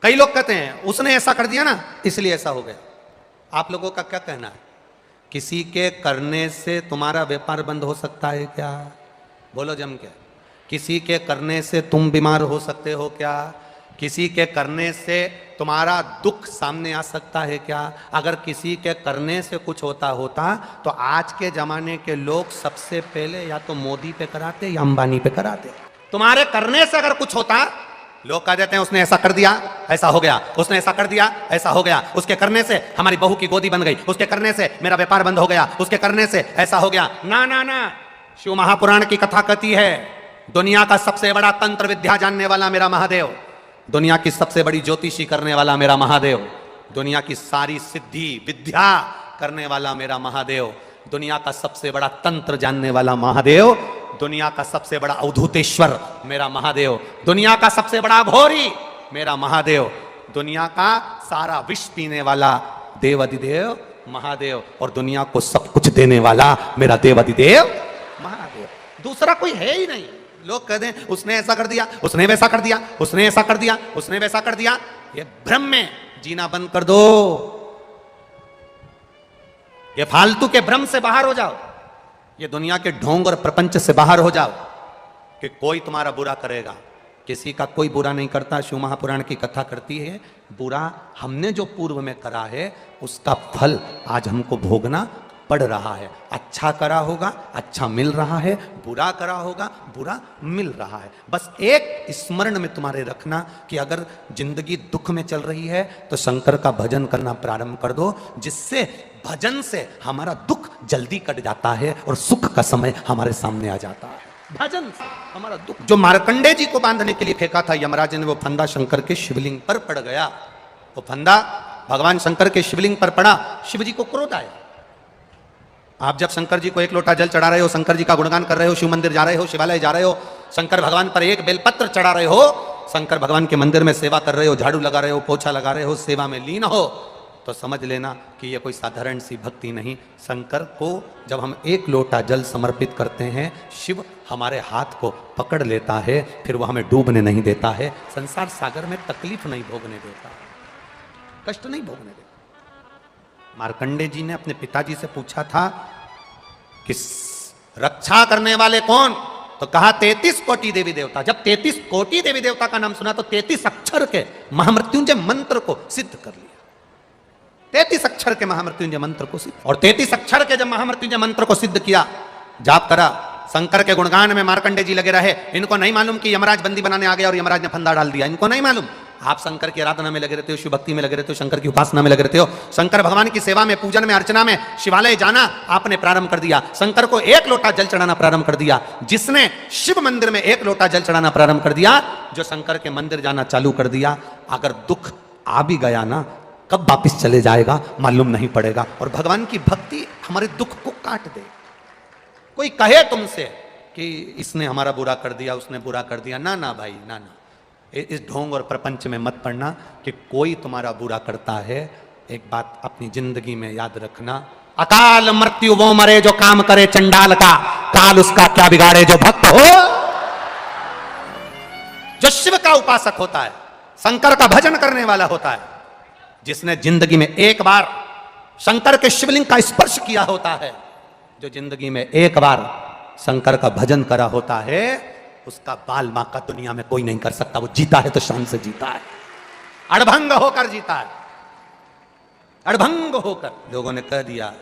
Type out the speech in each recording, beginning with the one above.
कई लोग कहते हैं उसने ऐसा कर दिया ना इसलिए ऐसा हो गया। आप लोगों का क्या कहना है? किसी के करने से तुम्हारा व्यापार बंद हो सकता है क्या? बोलो जम के। किसी के करने से तुम बीमार हो सकते हो क्या? किसी के करने से तुम्हारा दुख सामने आ सकता है क्या? अगर किसी के करने से कुछ होता तो आज के जमाने के लोग सबसे पहले या तो मोदी पे कराते या अंबानी पे कराते। तुम्हारे करने से अगर कुछ होता, लोग कह देते हैं उसने ऐसा कर दिया ऐसा हो गया, उसने ऐसा कर दिया ऐसा हो गया, उसके करने से हमारी बहू की गोदी बन गई, उसके करने से मेरा व्यापार बंद हो गया, उसके करने से ऐसा हो गया। ना ना ना, शिव महापुराण की कथा कहती है दुनिया का सबसे बड़ा तंत्र विद्या जानने वाला मेरा महादेव, दुनिया की सबसे बड़ी ज्योतिषी करने वाला मेरा महादेव, दुनिया की सारी सिद्धि विद्या करने वाला मेरा महादेव, दुनिया का सबसे बड़ा तंत्र जानने वाला महादेव, दुनिया का सबसे बड़ा अवधूतेश्वर मेरा महादेव, दुनिया का सबसे बड़ा घोरी मेरा महादेव, दुनिया का सारा विष पीने वाला देवाधिदेव महादेव, और दुनिया को सब कुछ देने वाला मेरा देवाधिदेव महादेव। दूसरा कोई है ही नहीं। लोग कहते हैं उसने ऐसा कर दिया, उसने वैसा कर दिया, उसने ऐसा कर दिया, उसने वैसा कर दिया। ये भ्रम में जीना बंद कर दो, ये फालतू के भ्रम से बाहर हो जाओ, ये दुनिया के ढोंग और प्रपंच से बाहर हो जाओ कि कोई तुम्हारा बुरा करेगा। किसी का कोई बुरा नहीं करता। शिव महापुराण की कथा करती है बुरा हमने जो पूर्व में करा है उसका फल आज हमको भोगना पड़ रहा है। अच्छा करा होगा अच्छा मिल रहा है, बुरा करा होगा बुरा मिल रहा है। बस एक स्मरण में तुम्हारे रखना कि अगर जिंदगी दुख में चल रही है तो शंकर का भजन करना प्रारंभ कर दो, जिससे भजन से हमारा दुख जल्दी कट जाता है और सुख का समय हमारे सामने आ जाता है। भजन से हमारा दुख। जो मार्कंडे जी को बांधने के लिए फेंका था यमराज ने, वो फंदा शंकर के शिवलिंग पर पड़ गया। वो फंदा भगवान शंकर के शिवलिंग पर पड़ा, शिव जी को क्रोध आया। आप जब शंकर जी को एक लोटा जल चढ़ा रहे हो, शंकर जी का गुणगान कर रहे हो, शिव मंदिर जा रहे हो, शिवालय जा रहे हो, शंकर भगवान पर एक बेलपत्र चढ़ा रहे हो, शंकर भगवान के मंदिर में सेवा कर रहे हो, झाड़ू लगा रहे हो, पोछा लगा रहे हो, सेवा में लीन हो, तो समझ लेना कि ये कोई साधारण सी भक्ति नहीं। शंकर को जब हम एक लोटा जल समर्पित करते हैं, शिव हमारे हाथ को पकड़ लेता है, फिर वो हमें डूबने नहीं देता है, संसार सागर में तकलीफ नहीं भोगने देता, कष्ट नहीं भोगने देता। मार्कंडे जी ने अपने पिताजी से पूछा था कि रक्षा करने वाले कौन, तो कहा 33 कोटि देवी देवता। जब 33 कोटि देवी देवता का नाम सुना तो 33 अक्षर के महामृत्युंजय मंत्र को सिद्ध कर लिया। 33 अक्षर के महामृत्युंजय मंत्र को सिद्ध, और 33 अक्षर के जब महामृत्युंजय मंत्र को सिद्ध किया, जाप करा, शंकर के गुणगान में मार्कंडे जी लगे रहे। इनको नहीं मालूम कि यमराज बंदी बनाने आ गया और यमराज ने फंदा डाल दिया, इनको नहीं मालूम। आप शंकर की आराधना में लगे रहते हो, शिव भक्ति में लगे रहते हो, शंकर की उपासना में लगे रहते हो, शंकर भगवान की सेवा में, पूजन में, अर्चना में, शिवालय जाना आपने प्रारंभ कर दिया, शंकर को एक लोटा जल चढ़ाना प्रारंभ कर दिया। जिसने शिव मंदिर में एक लोटा जल चढ़ाना प्रारंभ कर दिया, जो शंकर के मंदिर जाना चालू कर दिया, अगर दुख आ भी गया ना, कब वापिस चले जाएगा मालूम नहीं पड़ेगा। और भगवान की भक्ति हमारे दुख को काट दे। कोई कहे तुमसे कि इसने हमारा बुरा कर दिया, उसने बुरा कर दिया, ना ना भाई, ना ना, इस ढोंग और प्रपंच में मत पड़ना कि कोई तुम्हारा बुरा करता है। एक बात अपनी जिंदगी में याद रखना, अकाल मृत्यु वो मरे जो काम करे चंडाल का, काल उसका क्या बिगाड़े जो भक्त हो। जो शिव का उपासक होता है, शंकर का भजन करने वाला होता है, जिसने जिंदगी में एक बार शंकर के शिवलिंग का स्पर्श किया होता है, जो जिंदगी में एक बार शंकर का भजन करा होता है, उसका बाल मां का दुनिया में कोई नहीं कर सकता। वो जीता है तो शान से जीता है, अड़भंग होकर जीता है, अड़भंग होकर। लोगों ने कह दिया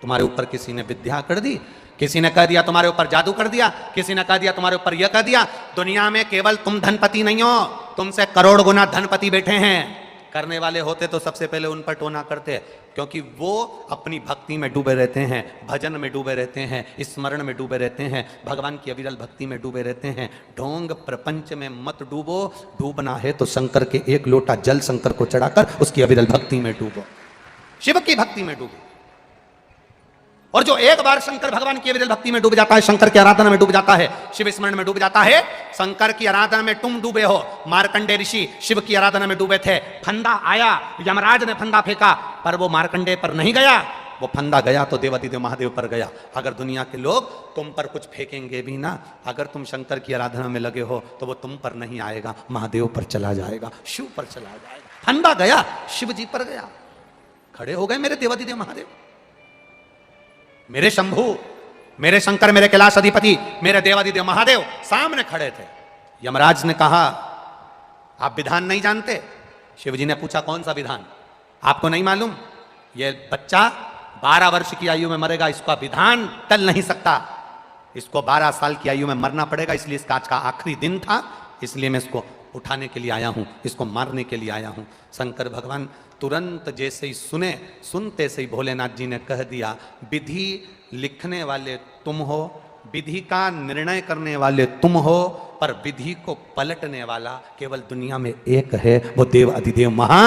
तुम्हारे ऊपर किसी ने विद्या कर दी, किसी ने कह दिया तुम्हारे ऊपर जादू कर दिया, किसी ने कह दिया तुम्हारे ऊपर यह कह दिया। दुनिया में केवल तुम धनपति नहीं हो, तुमसे करोड़ गुना धनपति बैठे हैं। करने वाले होते तो सबसे पहले उन पर टोना करते, क्योंकि वो अपनी भक्ति में डूबे रहते हैं, भजन में डूबे रहते हैं, स्मरण में डूबे रहते हैं, भगवान की अविरल भक्ति में डूबे रहते हैं। ढोंग प्रपंच में मत डूबो, डूबना है तो शंकर के एक लोटा जल शंकर को चढ़ाकर उसकी अविरल भक्ति में डूबो, शिव की भक्ति में डूबो। और जो एक बार शंकर भगवान की अविरल भक्ति में डूब जाता है, शंकर की आराधना में डूब जाता है, शिव स्मरण में डूब जाता है। शंकर की आराधना में तुम डूबे हो, मार्कंडे ऋषि शिव की आराधना में डूबे थे। फंदा आया, यमराज ने फंदा फेंका, पर वो मार्कंडे पर नहीं गया, वो फंदा गया तो देवादिदेव महादेव पर गया। अगर दुनिया के लोग तुम पर कुछ फेंकेंगे भी ना, अगर तुम शंकर की आराधना में लगे हो तो वो तुम पर नहीं आएगा, महादेव पर चला जाएगा, शिव पर चला जाएगा। फंदा गया, शिव जी पर गया। खड़े हो गए मेरे देवादिदेव महादेव, मेरे शंभू, मेरे शंकर, मेरे कैलाश अधिपति, मेरे देवादिदेव महादेव सामने खड़े थे। यमराज ने कहा आप विधान नहीं जानते? शिवजी ने पूछा कौन सा विधान? आपको नहीं मालूम? ये बच्चा 12 वर्ष की आयु में मरेगा, इसका विधान टल नहीं सकता, इसको 12 साल की आयु में मरना पड़ेगा, इसलिए इसका आज का आखिरी दिन था, इसलिए मैं इसको उठाने के लिए आया हूं, इसको मारने के लिए आया हूं। शंकर भगवान तुरंत जैसे ही सुनते से ही भोलेनाथ जी ने कह दिया विधि लिखने वाले तुम हो, विधि का निर्णय करने वाले तुम हो, पर विधि को पलटने वाला केवल दुनिया में एक है, वो देव अधिदेव महा